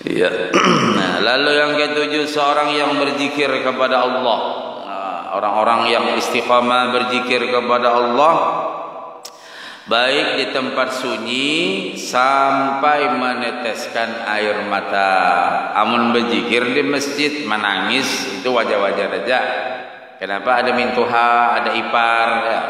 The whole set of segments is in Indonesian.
Ya. Nah, lalu yang ketujuh, seorang yang berzikir kepada Allah. Orang-orang yang istiqamah berzikir kepada Allah, baik di tempat sunyi sampai meneteskan air mata. Amun berzikir di masjid menangis itu wajar-wajar aja. Kenapa? Ada mintuha, ada ipar ya.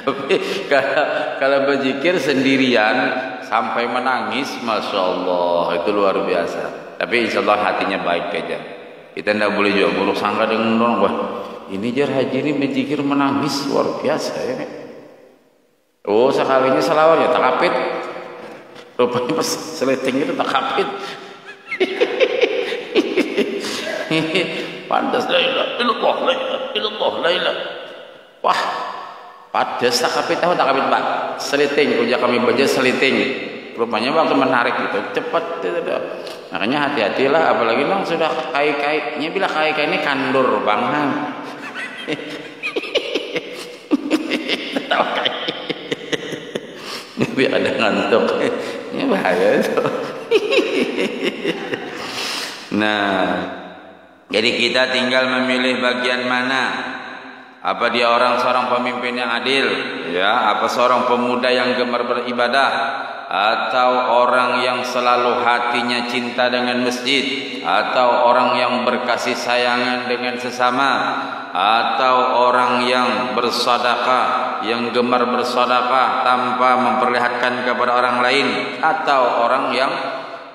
Tapi kalau berzikir sendirian sampai menangis, masya Allah, itu luar biasa. Tapi insya Allah hatinya baik aja. Kita tidak boleh juga buruk sangka dengan orang. Wah, ini jar haji ini berzikir menangis luar biasa ya. Oh, sekalinya selawat ya tak kapit. Rupanya pas seleting itu tak kapit. Pantas la ilaha illallah, la ilaha illallah, la ilaha. Wah, padas tak kapit tahu tak kapit Pak. Seliting, punya kami baca seliting. Rupanya waktu menarik gitu cepat. Makanya hati-hatilah, apalagi nang sudah kai-kainya, bila kai-kai ini kandur bang. Tahu kai. Tapi ada ngantuk. Ini bahaya itu. Nah, jadi kita tinggal memilih bagian mana. Apa dia seorang pemimpin yang adil, ya? Apa seorang pemuda yang gemar beribadah, atau orang yang selalu hatinya cinta dengan masjid, atau orang yang berkasih sayangan dengan sesama, atau orang yang bersedekah, yang gemar bersedekah tanpa memperlihatkan kepada orang lain, atau orang yang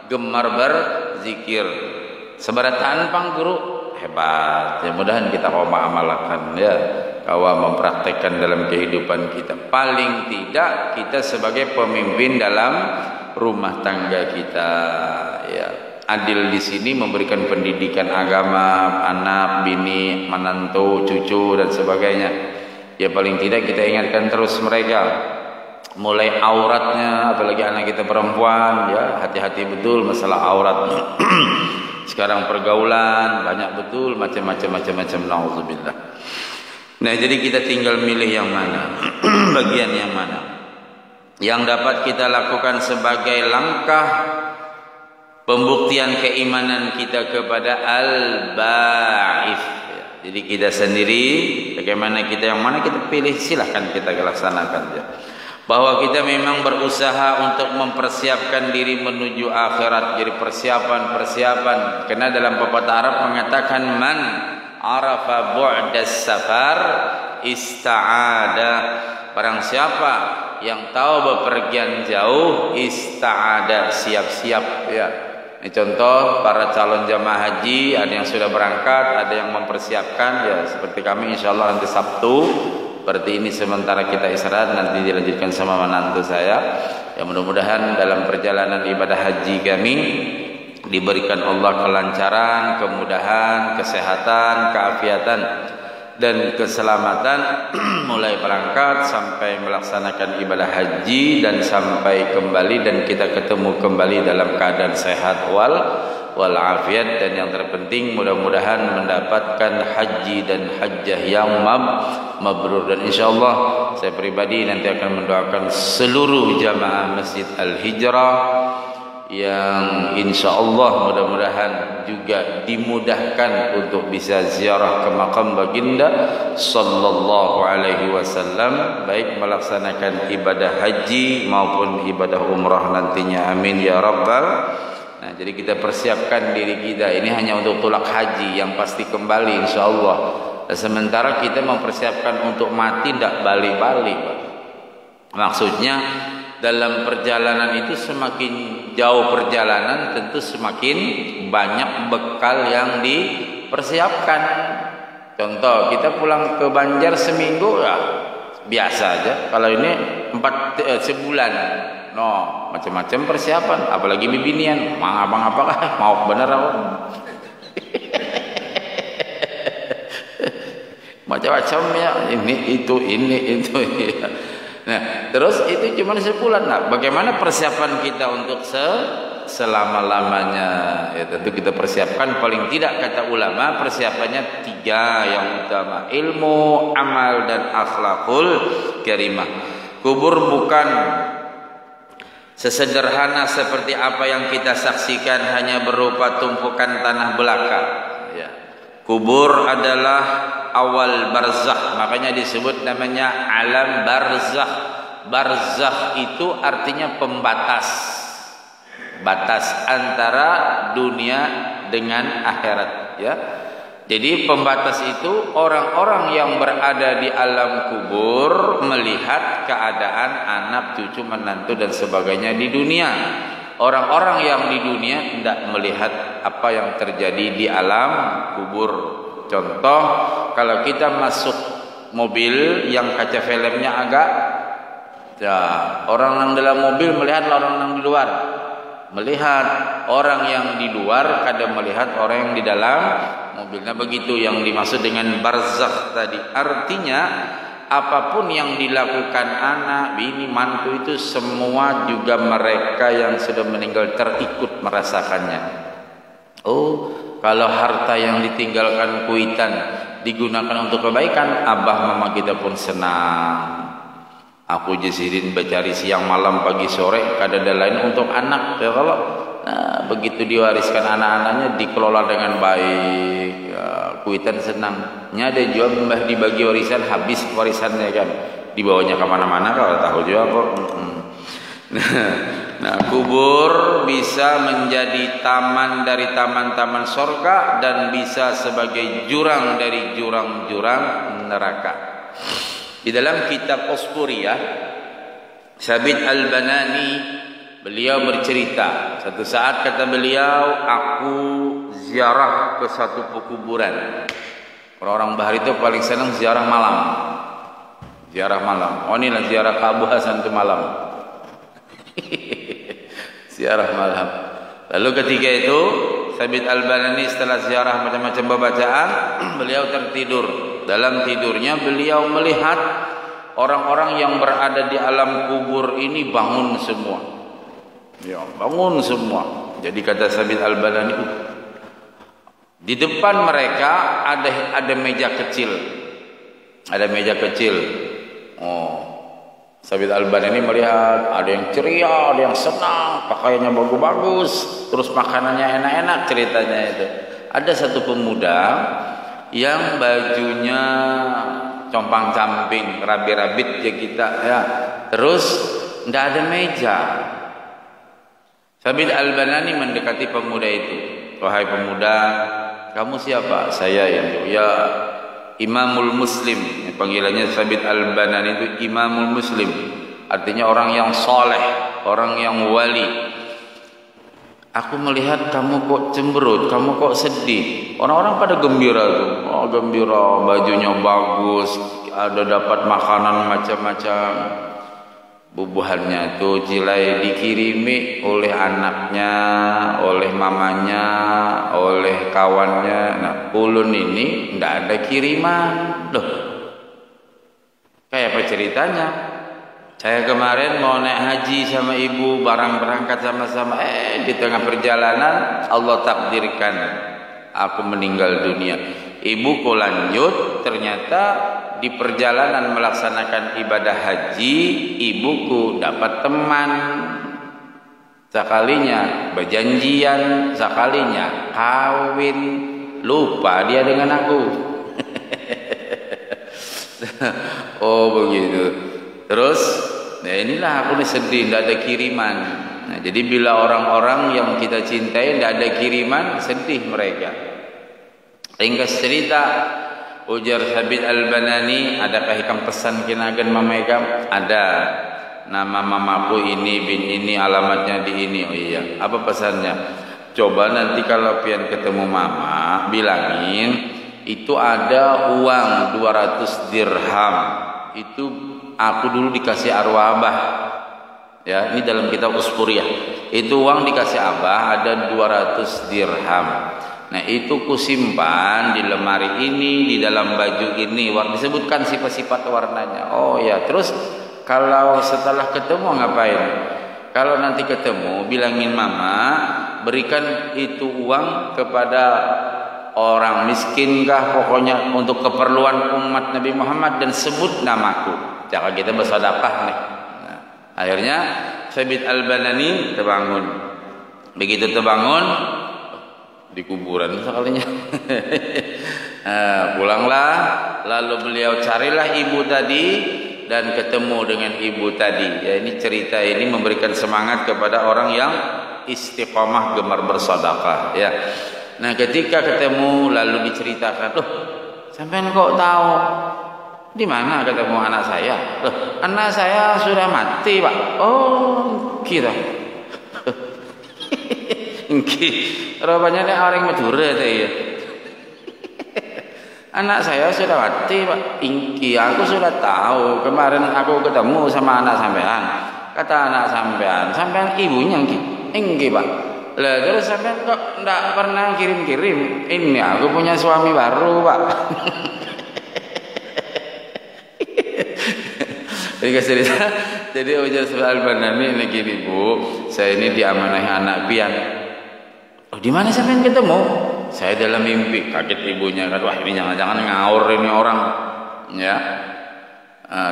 gemar berzikir. Seberatan pang guru hebat. Ya, mudahan kita kau amalkan ya, kau mempraktekkan dalam kehidupan kita. Paling tidak kita sebagai pemimpin dalam rumah tangga kita ya. Adil di sini memberikan pendidikan agama anak, bini, menantu, cucu dan sebagainya. Ya paling tidak kita ingatkan terus mereka. Mulai auratnya, apalagi anak kita perempuan ya, hati-hati betul masalah auratnya. Sekarang pergaulan banyak betul macam-macam naudzubillah. Nah, jadi kita tinggal milih yang mana, bagian yang mana yang dapat kita lakukan sebagai langkah pembuktian keimanan kita kepada al-ba'its. Jadi kita sendiri bagaimana kita, yang mana kita pilih, silahkan kita laksanakan ya. Bahwa kita memang berusaha untuk mempersiapkan diri menuju akhirat. Jadi persiapan. Karena dalam pepatah Arab mengatakan man arafa bu'das safar ista'ada. Barang siapa yang tahu bepergian jauh, ista'ada, siap-siap ya. Ini contoh para calon jamaah haji, ada yang sudah berangkat, ada yang mempersiapkan ya, seperti kami insyaallah nanti Sabtu. Seperti ini sementara kita istirahat, nanti dilanjutkan sama menantu saya. Ya mudah-mudahan dalam perjalanan ibadah haji kami diberikan Allah kelancaran, kemudahan, kesehatan, keafiatan dan keselamatan mulai berangkat sampai melaksanakan ibadah haji dan sampai kembali dan kita ketemu kembali dalam keadaan sehat walafiat, dan yang terpenting mudah-mudahan mendapatkan haji dan hajjah yang mabrur. Dan insyaallah saya pribadi nanti akan mendoakan seluruh jamaah Masjid Al-Hijrah yang insyaallah mudah-mudahan juga dimudahkan untuk bisa ziarah ke makam baginda sallallahu alaihi wasallam, baik melaksanakan ibadah haji maupun ibadah umrah nantinya, amin ya rabbal. Nah, jadi kita persiapkan diri kita ini hanya untuk tulak haji yang pasti kembali insyaallah. Sementara kita mempersiapkan untuk mati tidak balik-balik. Maksudnya dalam perjalanan itu semakin jauh perjalanan tentu semakin banyak bekal yang dipersiapkan. Contoh, kita pulang ke Banjar seminggu ya biasa aja. Kalau ini sebulan. No, macam-macam persiapan, apalagi bibinian, abang apakah mau bener aku. Macam-macam ya, ini itu ya. Nah, terus itu cuma sebulan. Nah, bagaimana persiapan kita untuk selama-lamanya? Ya, tentu kita persiapkan paling tidak kata ulama persiapannya 3 yang utama: ilmu, amal dan akhlakul karimah. Kubur bukan Sesederhana seperti apa yang kita saksikan hanya berupa tumpukan tanah belaka. Ya. Kubur adalah awal barzakh, makanya disebut namanya alam barzakh. Barzakh itu artinya pembatas, batas antara dunia dengan akhirat. Ya. Jadi pembatas itu orang-orang yang berada di alam kubur melihat keadaan anak, cucu, menantu dan sebagainya di dunia. Orang-orang yang di dunia tidak melihat apa yang terjadi di alam kubur. Contoh, kalau kita masuk mobil yang kaca filmnya agak, ya, orang yang dalam mobil melihat orang yang di luar. Melihat orang yang di luar kadang melihat orang yang di dalam mobilnya. Begitu yang dimaksud dengan barzakh tadi. Artinya apapun yang dilakukan anak, bini, mantu itu semua juga mereka yang sudah meninggal terikut merasakannya. Oh, kalau harta yang ditinggalkan kuitan digunakan untuk kebaikan, abah mama kita pun senang. Aku Jasidin bercari siang malam pagi sore kadang lain untuk anak. Ya, kalau begitu diwariskan anak-anaknya dikelola dengan baik, ya, kuitan senang. Ada juga mbah dibagi warisan habis warisannya kan, dibawanya kemana-mana kalau tahu juga kok. Nah, kubur bisa menjadi taman dari taman-taman surga dan bisa sebagai jurang dari jurang-jurang neraka. Di dalam kitab Usfuriyah, Sabit Al-Banani beliau bercerita, satu saat kata beliau, aku ziarah ke satu pekuburan. Orang-orang Bahar itu paling senang ziarah malam. Ziarah malam. Oh, inilah ziarah ke Abu Hasan itu malam. Ziarah malam. Lalu ketika itu Sabit Al-Banani setelah ziarah macam-macam bacaan, beliau tertidur. Dalam tidurnya beliau melihat orang-orang yang berada di alam kubur ini bangun semua. Ya, bangun semua. Jadi kata Sabit Al-Banani, di depan mereka ada meja kecil. Ada meja kecil. Oh, Sabit Al-Banani melihat ada yang ceria, ada yang senang, pakaiannya bagus-bagus, terus makanannya enak-enak ceritanya itu. Ada satu pemuda yang bajunya compang-camping, rabi-rabit ya kita ya. Terus tidak ada meja. Sabit Al-Banani mendekati pemuda itu. Wahai pemuda, kamu siapa? Saya ya Imamul Muslim. Panggilannya Sabit Al-Banani itu Imamul Muslim. Artinya orang yang soleh, orang yang wali. Aku melihat kamu kok cemberut, kamu kok sedih. Orang-orang pada gembira tuh. Oh, gembira, bajunya bagus, ada dapat makanan macam-macam. Bubuhannya tuh cilai dikirimi oleh anaknya, oleh mamanya, oleh kawannya. Nah, ulun ini ndak ada kiriman. Loh, kayak apa ceritanya? Saya kemarin mau naik haji sama ibu, barang berangkat sama-sama. Di tengah perjalanan Allah takdirkan aku meninggal dunia. Ibuku lanjut, ternyata di perjalanan melaksanakan ibadah haji, ibuku dapat teman. Sekalinya berjanjian, sekalinya kawin, lupa dia dengan aku. Oh begitu. Terus, nah inilah aku nih sedih, tidak ada kiriman. Nah, jadi bila orang-orang yang kita cintai tidak ada kiriman, sedih mereka. Ringkas cerita, ujar Sabit Al-Banani, adakah ikam pesan kinagan mama ikam? Ada. Nama mamaku ini, bin ini, alamatnya di ini. Oh iya, apa pesannya? Coba nanti kalau pian ketemu mama, bilangin itu ada uang 200 dirham. Itu aku dulu dikasih arwah abah. Ya, ini dalam kitab Usfuriyah. Itu uang dikasih abah ada 200 dirham. Nah, itu kusimpan di lemari ini, di dalam baju ini. Disebutkan sifat-sifat warnanya. Oh ya, terus kalau setelah ketemu ngapain? Kalau nanti ketemu, bilangin mama, berikan itu uang kepada orang miskin kah, pokoknya untuk keperluan umat Nabi Muhammad dan sebut namaku. Cara kita bersedekah nih. Nah, akhirnya Thabit Al-Banani terbangun. Begitu terbangun di kuburan sekalinya. Pulanglah, lalu beliau carilah ibu tadi dan ketemu dengan ibu tadi. Ya, ini cerita ini memberikan semangat kepada orang yang istiqamah gemar bersedekah, ya. Nah, ketika ketemu lalu diceritakan, "Loh, sampean kok tahu? Di mana ketemu anak saya?" "Loh, anak saya sudah mati, Pak." "Oh, gitu." Nggih, rupanya nek orang Madura teh ya. "Anak saya sudah mati, Pak." "Ingki, aku sudah tahu. Kemarin aku ketemu sama anak sampean. Kata anak sampean ibunya Ingki." "Ingki, Pak." "Lah terus sampean kok ndak pernah kirim-kirim?" "Ini aku punya suami baru, Pak." Jadi ujar Al-Banani ini gini, "Bu, saya ini diamanahi anak pian." "Oh, di mana sampean ketemu?" "Saya dalam mimpi." Kaget ibunya kan, wah ini jangan-jangan ngaur ini orang, ya.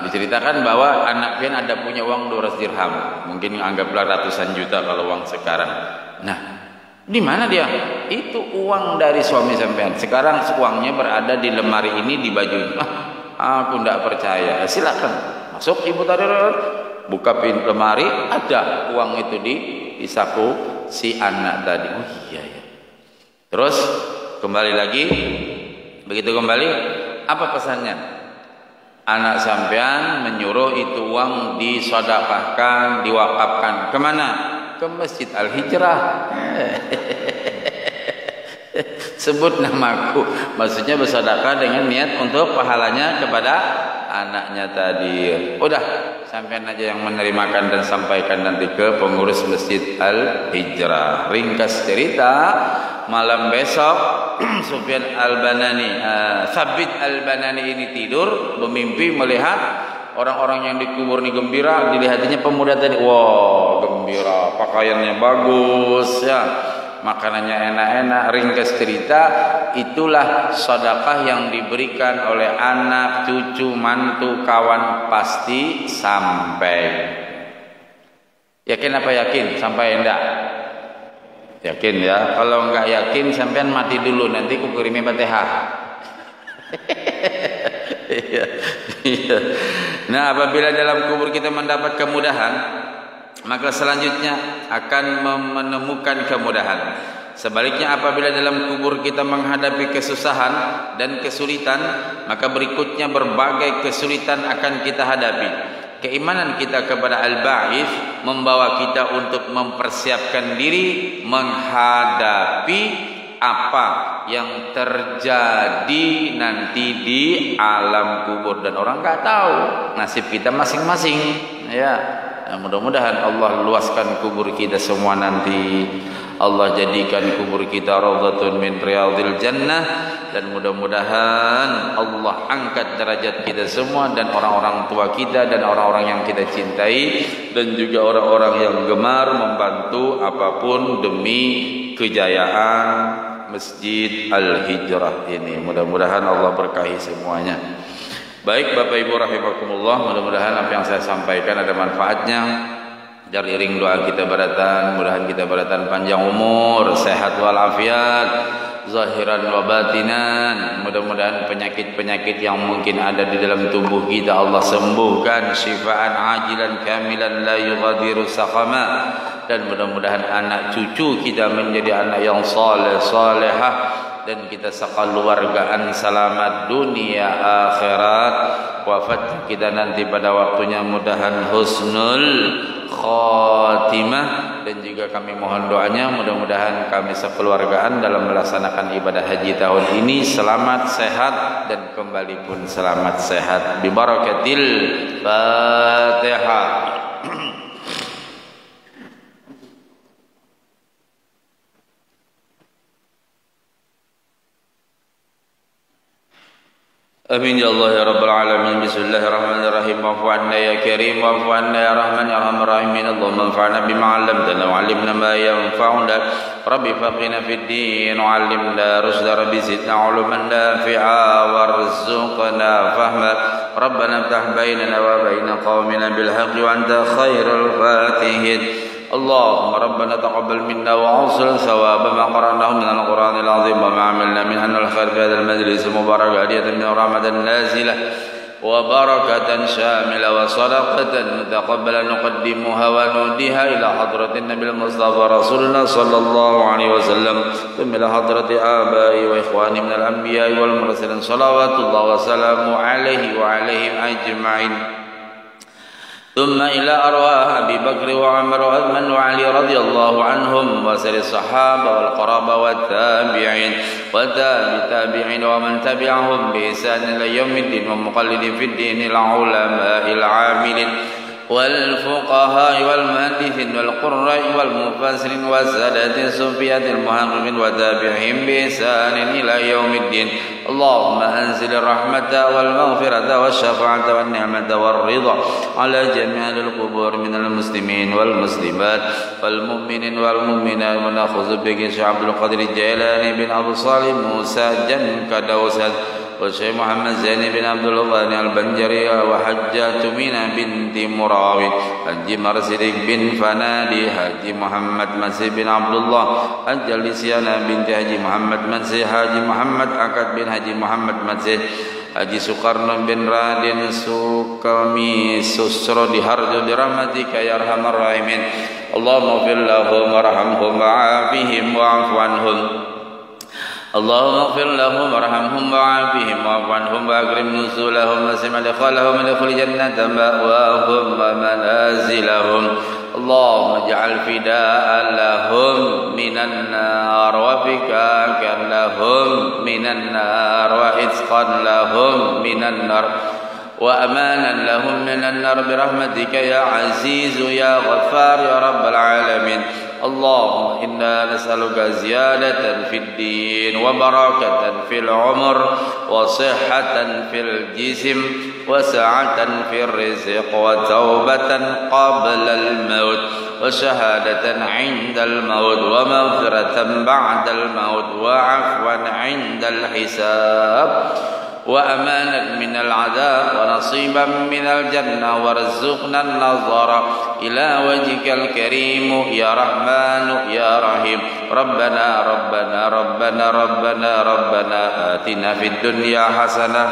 Diceritakan bahwa anak pian ada punya uang 200 dirham, mungkin anggaplah ratusan juta kalau uang sekarang. Nah, di mana dia? "Itu uang dari suami sampean. Sekarang uangnya berada di lemari ini, di baju." Aku tidak percaya. Silakan masuk ibu tadi, buka pintu lemari, ada uang itu di saku si anak tadi. Oh iya ya. Terus kembali lagi, begitu kembali, apa pesannya? Anak sampean menyuruh itu uang disedekahkan, diwakafkan. Kemana? Ke Masjid Al-Hijrah. Sebut namaku, maksudnya bersedekah dengan niat untuk pahalanya kepada anaknya tadi. Udah, sampean aja yang menerimakan dan sampaikan nanti ke pengurus Masjid Al-Hijrah. Ringkas cerita, malam besok Sufyan Al-Banani, Thabit Al-Banani ini tidur, bermimpi melihat orang-orang yang dikubur ini gembira. Dilihatnya pemuda tadi, wah gembira, pakaiannya bagus, ya, makanannya enak-enak. Ringkas cerita, itulah sedekah yang diberikan oleh anak, cucu, mantu, kawan, pasti sampai. Yakin apa yakin? Sampai enggak? Yakin ya. Kalau enggak yakin, sampean mati dulu, nanti ku kirimi Fatihah. Nah, apabila dalam kubur kita mendapat kemudahan, maka selanjutnya akan menemukan kemudahan. Sebaliknya apabila dalam kubur kita menghadapi kesusahan dan kesulitan, maka berikutnya berbagai kesulitan akan kita hadapi. Keimanan kita kepada Al-Ba'its membawa kita untuk mempersiapkan diri menghadapi apa yang terjadi nanti di alam kubur, dan orang nggak tahu nasib kita masing-masing, ya. Nah, mudah-mudahan Allah luaskan kubur kita semua nanti. Allah jadikan kubur kita raudhatun min riyadil jannah, dan mudah-mudahan Allah angkat derajat kita semua dan orang-orang tua kita dan orang-orang yang kita cintai, dan juga orang-orang yang gemar membantu apapun demi kejayaan Masjid Al-Hijrah ini. Mudah-mudahan Allah berkahi semuanya. Baik Bapak Ibu rahimakumullah, mudah-mudahan apa yang saya sampaikan ada manfaatnya. Dari iring doa kita beratan, mudah-mudahan kita beratan panjang umur, sehat walafiat, zahiran wa batinan. Mudah-mudahan penyakit-penyakit yang mungkin ada di dalam tubuh kita Allah sembuhkan, syifaan ajilan kamilan la yughadiru saqama. Dan mudah-mudahan anak cucu kita menjadi anak yang saleh salehah, dan kita sekeluargaan selamat dunia akhirat. Wafat kita nanti pada waktunya mudahan husnul khatimah, dan juga kami mohon doanya mudah-mudahan kami sekeluargaan dalam melaksanakan ibadah haji tahun ini selamat sehat dan kembali pun selamat sehat bi barakatil Fatihah. Amin ya Allah ya Rabbal Alamin. Bismillahirrahmanirrahim. Wa'fu anna ya Karim, wa'fu anna ya Rahman ya Arhamar Rahimin. Allahumma anfa'na bima 'allamtana wa 'allimna ma yanfa'una. Rabbi faqihna fid din wa 'allimna rushda. Rabbi zidna 'uluman nafi'a warzuqna fahma. ربنا افتح بيننا وبين قومنا بالحق وأنت خير الفاتحين اللهم ربنا تقبل منا وأوصل ثواب ما قرأناه من القرآن العظيم وما عملنا من أن الخير في هذا المجلس المبارك هدية من رحمة نازلة وبركة شاملة وصدقة متقبلة نقدمها ونوديها إلى حضرة النبي المصطفى رسول الله صلى الله عليه وسلم ثم إلى حضرة آبائي وإخواني من الأنبياء والمرسلين صلوات الله وسلامه عليه وعليهم أجمعين ثم إلى أرواح أبي بكر وعمر وعثمان وعلي رضي الله عنهم وسائر الصحابة والقرابة والتابعين والتابعين ومن تبعهم بإحسان إلى يوم الدين ومقلد في الدين العلماء العاملين والفقهاء والمحدثين والقراء والمفسرين والسادة الصوفية المحققين وتابعهم بإحسان إلى يوم الدين اللهم أنزل الرحمة والمغفرة والشفاعة والنعمة والرضا على جميع القبور من المسلمين والمسلمات والمؤمنين والمؤمنات ونأخذ بك شيخ عبد القادر الجيلاني بن أبو صالح موسى جن كدوسد والشيخ محمد زين بن عبد الغني البنجري وحجة مينا بنت مراوي حج مرسد بن فنادي حج محمد مسيح بن عبد الله حج لسيانا بنت حج محمد مسيح حج محمد أكد بن حج محمد مسيح حج سقرن بن رادن سكمي سسر دهرج برحمتك يا أرحم الراحمين اللهم اغفر لهم وارحمهم وعافهم واعف عنهم اللهم اغفر لهم وارحمهم وعافهم واعف عنهم واكرم نزولهم وسمع دخلهم ادخل جنة مأواهم ومنازلهم اللهم اجعل فداء لهم من النار وفكاكا لهم من النار وعتقا لهم من النار وأمانا لهم من النار برحمتك يا عزيز يا غفار يا رب العالمين اللهم إنا نسألك زيادة في الدين وبركة في العمر وصحة في الجسم وسعة في الرزق وتوبة قبل الموت وشهادة عند الموت ومغفرة بعد الموت وعفوا عند الحساب وأمانا من العذاب ونصيبا من الجنة وارزقنا النظر إلى وجهك الكريم يا رحمن يا رحيم ربنا ربنا ربنا ربنا ربنا آتنا في الدنيا حسنة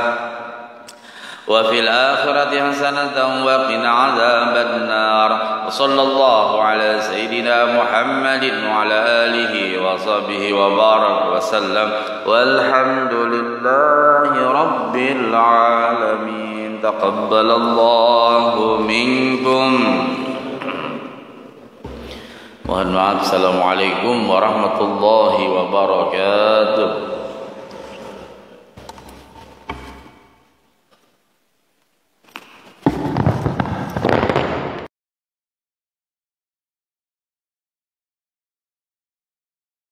وفي الآخرة حسنة وقنا عذاب النار وصلى الله على سيدنا محمد وعلى آله وصحبه وبارك وسلم والحمد لله رب العالمين تقبل الله منكم. Mohon maaf. Assalamualaikum warahmatullahi wabarakatuh.